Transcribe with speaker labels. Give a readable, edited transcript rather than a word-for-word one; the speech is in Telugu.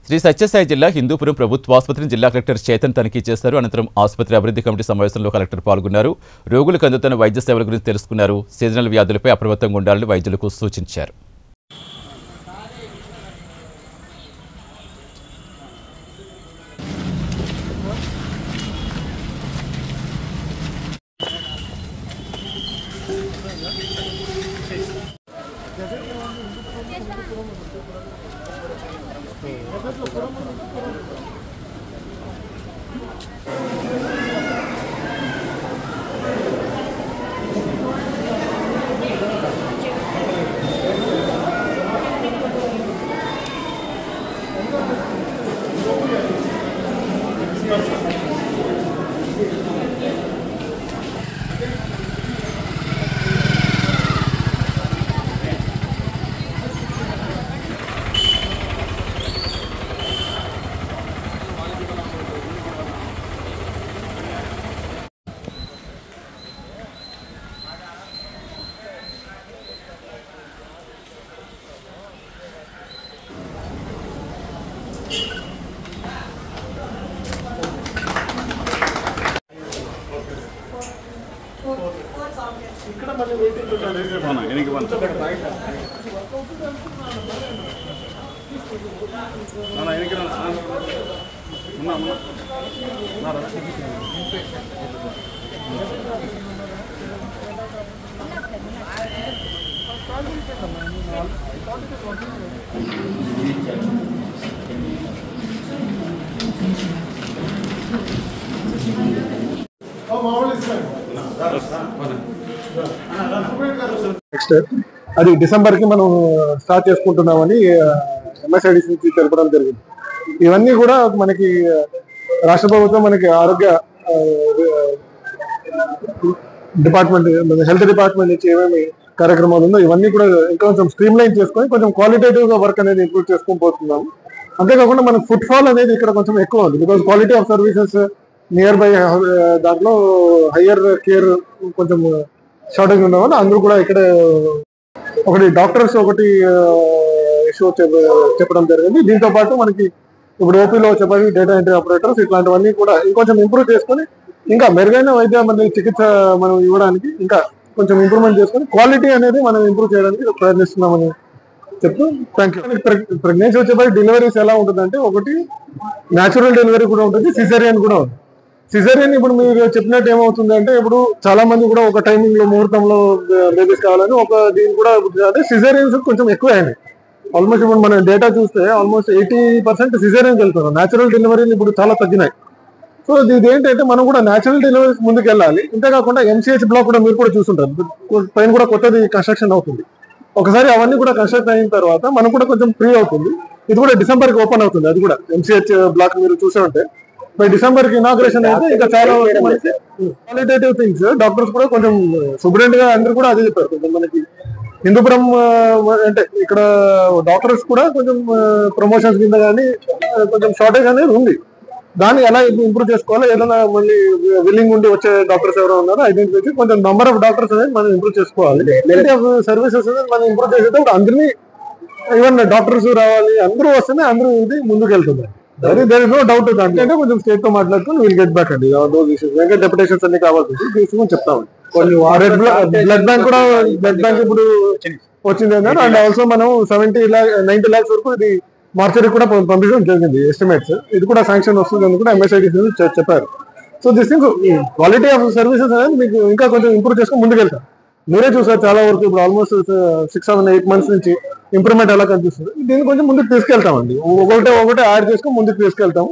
Speaker 1: శ్రీ సత్యసాయి జిల్లా హిందూపురం ప్రభుత్వ ఆసుపత్రిని జిల్లా కలెక్టర్ చేతన్ తనిఖీ చేశారు. అనంతరం ఆసుపత్రి అభివృద్ధి కమిటీ సమావేశంలో కలెక్టర్ పాల్గొన్నారు. రోగులకు అందుతున్న వైద్య సేవల గురించి తెలుసుకున్నారు. సీజనల్ వ్యాధులపై అప్రమత్తంగా ఉండాలని వైద్యులకు సూచించారు.
Speaker 2: ఇక్కడ మళ్ళీ వెయిటింగ్ ఉన్నాను ఎనికి వన్ నా ఎనికి ఉన్నా
Speaker 3: నెక్స్ట్ అది డిసెంబర్ కి మనం స్టార్ట్ చేసుకుంటున్నామని ఎంఎస్ఐడిసి నుంచి తెలపడం జరిగింది. ఇవన్నీ కూడా మనకి రాష్ట్ర ప్రభుత్వం మనకి ఆరోగ్య డిపార్ట్మెంట్ హెల్త్ డిపార్ట్మెంట్ నుంచి ఏమేమి కార్యక్రమాలు ఉందో ఇవన్నీ కూడా ఇంకా కొంచెం స్ట్రీమ్ లైన్ చేసుకొని కొంచెం క్వాలిటేటివ్ గా వర్క్ అనేది ఇంప్రూవ్ చేసుకొని పోతున్నాము. అంతేకాకుండా మనకు ఫుట్ ఫాల్ అనేది ఇక్కడ కొంచెం ఎక్కువ ఉంది. Because quality of services near by దాంట్లో హయ్యర్ కేర్ కొంచెం షార్టేజ్ ఉండడం వల్ల అందరూ కూడా ఇక్కడ ఒకటి డాక్టర్స్ ఒకటి ఇష్యూ చెప్పడం జరిగింది. దీంతో పాటు మనకి ఇప్పుడు ఓపీలో చెప్పేది డేటా ఎంట్రీ ఆపరేటర్స్ ఇట్లాంటివన్నీ కూడా ఇంకొంచెం ఇంప్రూవ్ చేసుకొని ఇంకా మెరుగైన వైద్య చికిత్స మనం ఇవ్వడానికి ఇంకా కొంచెం ఇంప్రూవ్మెంట్ చేసుకొని క్వాలిటీ అనేది మనం ఇంప్రూవ్ చేయడానికి ప్రయత్నిస్తున్నామని చెప్తూ థ్యాంక్ యూ. ప్రెగ్నెన్సీ వచ్చేప్పటికి డెలివరీస్ ఎలా ఉంటుందంటే ఒకటి న్యాచురల్ డెలివరీ కూడా ఉంటుంది, సిజేరియన్ కూడా ఉంది. సిజేరియన్ ఇప్పుడు మీరు చెప్పినట్టు ఏమవుతుంది అంటే ఇప్పుడు చాలా మంది కూడా ఒక టైమింగ్ లో ముహూర్తంలో బేబీస్ కావాలని ఒక దీని కూడా అంటే సిజేరియన్స్ కొంచెం ఎక్కువ అయింది. ఆల్మోస్ట్ ఇప్పుడు మనం డేటా చూస్తే ఆల్మోస్ట్ 80% సిజేరియన్కి వెళ్తున్నారు. న్యాచురల్ డెలివరీలు ఇప్పుడు చాలా తగ్గినాయి. సో ఇది ఏంటంటే మనం కూడా న్యాచురల్ డెలివరీస్ ముందుకు వెళ్ళాలి. ఇంతేకాకుండా ఎంసీహెచ్ బ్లాక్ కూడా మీరు కూడా చూసుంటారు, పైన కూడా కొత్తది కన్స్ట్రక్షన్ అవుతుంది. ఒకసారి అవన్నీ కూడా కన్స్ట్రక్ట్ అయిన తర్వాత మనం కూడా కొంచెం ఫ్రీ అవుతుంది. ఇది కూడా డిసెంబర్ కి ఓపెన్ అవుతుంది. అది కూడా ఎంసీహెచ్ బ్లాక్ మీరు చూసే ఉంటే బై డిసెంబర్ కి ఇనాగ్రేషన్ అయితే ఇంకా చాలా క్వాలిటేటివ్ థింగ్స్ డాక్టర్స్ కూడా కొంచెం సూపరింటెండెంట్ గా అందరూ కూడా అదే చెప్పారు. కొంచెం మనకి హిందూపురం అంటే ఇక్కడ డాక్టర్స్ కూడా కొంచెం ప్రమోషన్స్ కింద కానీ కొంచెం షార్టేజ్ అనేది ఉంది. దాన్ని ఎలా ఇంప్రూవ్ చేసుకోవాలో ఏదైనా మళ్ళీ విల్లింగ్ ఉండి వచ్చే డాక్టర్స్ ఎవరో ఉన్నారో ఐడెంటిఫై చేసి కొంచెం నంబర్ ఆఫ్ డాక్టర్స్ అనేది మనం ఇంప్రూవ్ చేసుకోవాలి. క్వాలిటీ ఆఫ్ సర్వీసెస్ అనేది మనం ఇంప్రూవ్ చేసేటప్పుడు అందరినీ ఈవెన్ డాక్టర్స్ రావాలి, అందరూ వస్తేనే అందరూ ఇది ముందుకు వెళ్తుంది. దేర్ ఇస్ నో డౌట్ దాంట్లో. అంటే కొంచెం స్టేట్ తో మాట్లాడుకుని విల్ గెట్ బ్యాక్ అండి దోస్ ఇష్యూస్. ఇంకా డెప్యుటేషన్స్ అన్ని కావాల్సింది తీసుకుని చెప్తాము. కొన్ని బ్లడ్ బ్యాంక్ కూడా ఇప్పుడు వచ్చింది అన్నారు. అండ్ ఆల్సో మనం 90 lakhs వరకు ఇది మార్చరీ కూడా పంపించడం జరిగింది ఎస్టిమేట్స్. ఇది కూడా శాంక్షన్ వస్తుంది అని కూడా ఎంఎస్ఐడిసి చెప్పారు. So this thing quality of services అనేది మీకు ఇంకా కొంచెం ఇంప్రూవ్ చేసుకొని ముందుకెళ్తారు. మీరే చూసారు చాలా వరకు ఇప్పుడు ఆల్మోస్ట్ 6-8 months నుంచి ఇంప్రూవ్మెంట్ ఎలా కనిపిస్తుంది. దీన్ని కొంచెం ముందుకు తీసుకెళ్తామండి. ఒకటే యాడ్ చేసుకొని ముందుకు తీసుకెళ్తాము.